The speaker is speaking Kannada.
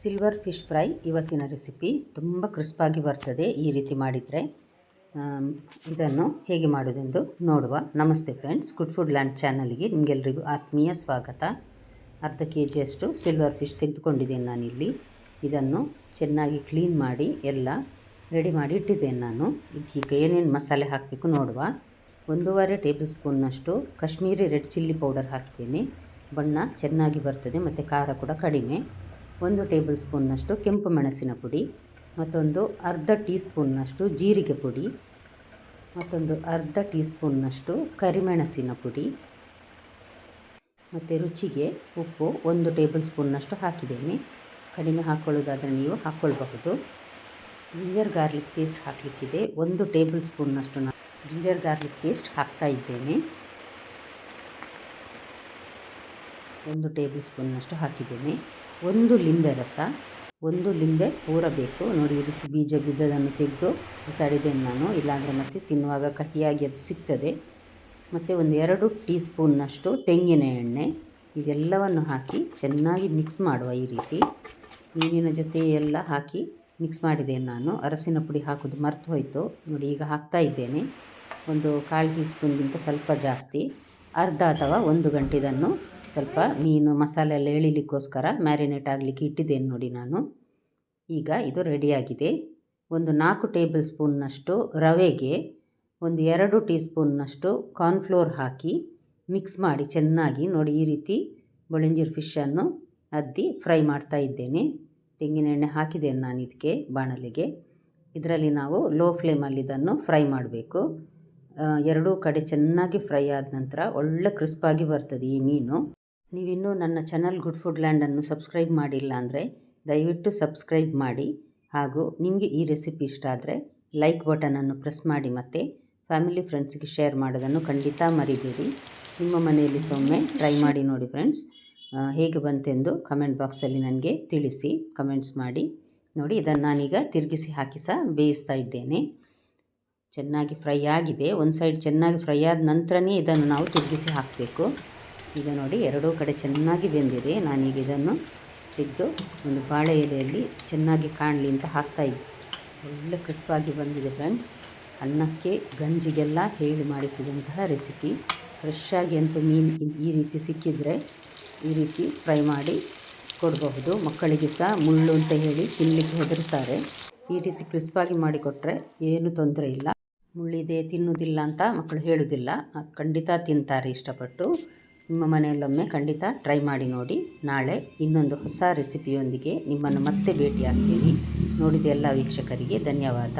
ಸಿಲ್ವರ್ ಫಿಶ್ ಫ್ರೈ ಇವತ್ತಿನ ರೆಸಿಪಿ ತುಂಬ ಕ್ರಿಸ್ಪಾಗಿ ಬರ್ತದೆ ಈ ರೀತಿ ಮಾಡಿದರೆ. ಇದನ್ನು ಹೇಗೆ ಮಾಡೋದೆಂದು ನೋಡುವ. ನಮಸ್ತೆ ಫ್ರೆಂಡ್ಸ್, ಗುಡ್ ಫುಡ್ ಲ್ಯಾಂಡ್ ಚಾನಲ್ಗೆ ನಿಮಗೆಲ್ಲರಿಗೂ ಆತ್ಮೀಯ ಸ್ವಾಗತ. ಅರ್ಧ ಕೆಜಿಯಷ್ಟು ಸಿಲ್ವರ್ ಫಿಶ್ ತೆಗೆದುಕೊಂಡಿದ್ದೇನೆ ನಾನಿಲ್ಲಿ. ಇದನ್ನು ಚೆನ್ನಾಗಿ ಕ್ಲೀನ್ ಮಾಡಿ ಎಲ್ಲ ರೆಡಿ ಮಾಡಿ ಇಟ್ಟಿದ್ದೇನೆ ನಾನು. ಈಗ ಏನೇನು ಮಸಾಲೆ ಹಾಕಬೇಕು ನೋಡುವ. 1.5 ಟೇಬಲ್ ಸ್ಪೂನ್ನಷ್ಟು ಕಾಶ್ಮೀರಿ ರೆಡ್ ಚಿಲ್ಲಿ ಪೌಡರ್ ಹಾಕ್ತೇನೆ. ಬಣ್ಣ ಚೆನ್ನಾಗಿ ಬರ್ತದೆ ಮತ್ತು ಖಾರ ಕೂಡ ಕಡಿಮೆ. 1 ಟೇಬಲ್ ಸ್ಪೂನ್ನಷ್ಟು ಕೆಂಪು ಮೆಣಸಿನ ಪುಡಿ, ಮತ್ತೊಂದು ಅರ್ಧ ಟೀ ಸ್ಪೂನ್ನಷ್ಟು ಜೀರಿಗೆ ಪುಡಿ, ಮತ್ತೊಂದು ಅರ್ಧ ಟೀ ಸ್ಪೂನ್ನಷ್ಟು ಕರಿಮೆಣಸಿನ ಪುಡಿ, ಮತ್ತು ರುಚಿಗೆ ಉಪ್ಪು 1 ಟೇಬಲ್ ಸ್ಪೂನ್ನಷ್ಟು ಹಾಕಿದ್ದೇನೆ. ಕಡಿಮೆ ಹಾಕ್ಕೊಳ್ಳೋದಾದರೆ ನೀವು ಹಾಕ್ಕೊಳ್ಬಹುದು. ಜಿಂಜರ್ ಗಾರ್ಲಿಕ್ ಪೇಸ್ಟ್ ಹಾಕಲಿಕ್ಕಿದೆ. 1 ಟೇಬಲ್ ಸ್ಪೂನ್ನಷ್ಟು ನಾನು ಜಿಂಜರ್ ಗಾರ್ಲಿಕ್ ಪೇಸ್ಟ್ ಹಾಕ್ತಾ ಇದ್ದೇನೆ. 1 ಟೇಬಲ್ ಸ್ಪೂನ್ನಷ್ಟು ಹಾಕಿದ್ದೇನೆ. 1 ಲಿಂಬೆ ರಸ, 1 ಲಿಂಬೆ ಪೂರ ಬೇಕು ನೋಡಿ. ಈ ರೀತಿ ಬೀಜ ಬಿದ್ದದನ್ನು ತೆಗೆದು ಬಿಸಾಡಿದ್ದೇನೆ ನಾನು, ಇಲ್ಲಾಂದರೆ ಮತ್ತೆ ತಿನ್ನುವಾಗ ಕಹಿಯಾಗಿ ಅದು ಸಿಗ್ತದೆ. ಮತ್ತು 2 ಟೀ ಸ್ಪೂನ್ನಷ್ಟು ತೆಂಗಿನ ಎಣ್ಣೆ. ಇದೆಲ್ಲವನ್ನು ಹಾಕಿ ಚೆನ್ನಾಗಿ ಮಿಕ್ಸ್ ಮಾಡುವ. ಈ ರೀತಿ ಮೀನಿನ ಜೊತೆ ಎಲ್ಲ ಹಾಕಿ ಮಿಕ್ಸ್ ಮಾಡಿದ್ದೇನೆ ನಾನು. ಅರಸಿನ ಪುಡಿ ಹಾಕೋದು ಮರ್ತು ಹೋಯಿತು ನೋಡಿ. ಈಗ ಹಾಕ್ತಾ ಇದ್ದೇನೆ. 1/4 ಟೀ ಸ್ಪೂನ್ಗಿಂತ ಸ್ವಲ್ಪ ಜಾಸ್ತಿ. ಅರ್ಧ ಅಥವಾ 1 ಗಂಟೆ ಇದನ್ನು ಸ್ವಲ್ಪ ಮೀನು ಮಸಾಲೆ ಎಲ್ಲ ಎಳಿಲಿಕ್ಕೋಸ್ಕರ ಮ್ಯಾರಿನೇಟ್ ಆಗಲಿಕ್ಕೆ ಇಟ್ಟಿದ್ದೇನೆ ನೋಡಿ ನಾನು. ಈಗ ಇದು ರೆಡಿಯಾಗಿದೆ. 4 ಟೇಬಲ್ ಸ್ಪೂನ್ನಷ್ಟು ರವೆಗೆ 2 ಟೀ ಸ್ಪೂನ್ನಷ್ಟು ಕಾರ್ನ್ಫ್ಲೋರ್ ಹಾಕಿ ಮಿಕ್ಸ್ ಮಾಡಿ ಚೆನ್ನಾಗಿ ನೋಡಿ. ಈ ರೀತಿ ಬೊಳಂಜಿರ್ ಫಿಶನ್ನು ಅದ್ದಿ ಫ್ರೈ ಮಾಡ್ತಾ ಇದ್ದೇನೆ. ತೆಂಗಿನ ಎಣ್ಣೆ ಹಾಕಿದ್ದೇನೆ ನಾನು ಇದಕ್ಕೆ ಬಾಣಲೆಗೆ. ಇದರಲ್ಲಿ ನಾವು ಲೋ ಫ್ಲೇಮಲ್ಲಿ ಇದನ್ನು ಫ್ರೈ ಮಾಡಬೇಕು. ಎರಡೂ ಕಡೆ ಚೆನ್ನಾಗಿ ಫ್ರೈ ಆದ ನಂತರ ಒಳ್ಳೆ ಕ್ರಿಸ್ಪಾಗಿ ಬರ್ತದೆ ಈ ಮೀನು. ನೀವಿನ್ನೂ ನನ್ನ ಚಾನಲ್ ಗುಡ್ ಫುಡ್ ಲ್ಯಾಂಡನ್ನು ಸಬ್ಸ್ಕ್ರೈಬ್ ಮಾಡಿಲ್ಲ ಅಂದರೆ ದಯವಿಟ್ಟು ಸಬ್ಸ್ಕ್ರೈಬ್ ಮಾಡಿ. ಹಾಗೂ ನಿಮಗೆ ಈ ರೆಸಿಪಿ ಇಷ್ಟ ಆದರೆ ಲೈಕ್ ಬಟನನ್ನು ಪ್ರೆಸ್ ಮಾಡಿ ಮತ್ತು ಫ್ಯಾಮಿಲಿ ಫ್ರೆಂಡ್ಸ್ಗೆ ಶೇರ್ ಮಾಡೋದನ್ನು ಖಂಡಿತ ಮರಿಬೇಡಿ. ನಿಮ್ಮ ಮನೆಯಲ್ಲಿ ಒಮ್ಮೆ ಟ್ರೈ ಮಾಡಿ ನೋಡಿ ಫ್ರೆಂಡ್ಸ್. ಹೇಗೆ ಬಂತೆಂದು ಕಮೆಂಟ್ ಬಾಕ್ಸಲ್ಲಿ ನನಗೆ ತಿಳಿಸಿ, ಕಮೆಂಟ್ಸ್ ಮಾಡಿ ನೋಡಿ. ಇದನ್ನು ನಾನೀಗ ತಿರುಗಿಸಿ ಹಾಕಿ ಸಹ ಬೇಯಿಸ್ತಾ ಇದ್ದೇನೆ. ಚೆನ್ನಾಗಿ ಫ್ರೈ ಆಗಿದೆ. ಒಂದು ಸೈಡ್ ಚೆನ್ನಾಗಿ ಫ್ರೈ ಆದ ನಂತರನೇ ಇದನ್ನು ನಾವು ತಿರುಗಿಸಿ ಹಾಕಬೇಕು. ಈಗ ನೋಡಿ ಎರಡೂ ಕಡೆ ಚೆನ್ನಾಗಿ ಬೆಂದಿದೆ. ನಾನೀಗ ಇದನ್ನು ತೆಗೆದು ಒಂದು ಬಾಳೆ ಎಲೆಯಲ್ಲಿ ಚೆನ್ನಾಗಿ ಕಾಣಲಿ ಅಂತ ಹಾಕ್ತಾಯಿದ್ದೆ. ಒಳ್ಳೆ ಕ್ರಿಸ್ಪಾಗಿ ಬಂದಿದೆ ಫ್ರೆಂಡ್ಸ್. ಅನ್ನಕ್ಕೆ ಗಂಜಿಗೆಲ್ಲ ಹೇಳಿ ಮಾಡಿಸಿದಂತಹ ರೆಸಿಪಿ. ಫ್ರೆಶ್ಶಾಗಿ ಅಂತೂ ಮೀನು ಈ ರೀತಿ ಸಿಕ್ಕಿದರೆ ಈ ರೀತಿ ಫ್ರೈ ಮಾಡಿ ಕೊಡಬಹುದು. ಮಕ್ಕಳಿಗೆ ಸಹ ಮುಳ್ಳು ಅಂತ ಹೇಳಿ ತಿನ್ನಲಿಕ್ಕೆ ಹೆದರ್ತಾರೆ. ಈ ರೀತಿ ಕ್ರಿಸ್ಪಾಗಿ ಮಾಡಿಕೊಟ್ರೆ ಏನು ತೊಂದರೆ ಇಲ್ಲ. ಮುಳ್ಳಿದೆ ತಿನ್ನುವುದಿಲ್ಲ ಅಂತ ಮಕ್ಕಳು ಹೇಳುವುದಿಲ್ಲ, ಖಂಡಿತ ತಿಂತಾರೆ ಇಷ್ಟಪಟ್ಟು. ನಿಮ್ಮ ಮನೆಯಲ್ಲೊಮ್ಮೆ ಖಂಡಿತ ಟ್ರೈ ಮಾಡಿ ನೋಡಿ. ನಾಳೆ ಇನ್ನೊಂದು ಹೊಸ ರೆಸಿಪಿಯೊಂದಿಗೆ ನಿಮ್ಮನ್ನು ಮತ್ತೆ ಭೇಟಿಯಾಗ್ತೀನಿ. ನೋಡಿದ ಎಲ್ಲ ವೀಕ್ಷಕರಿಗೆ ಧನ್ಯವಾದ.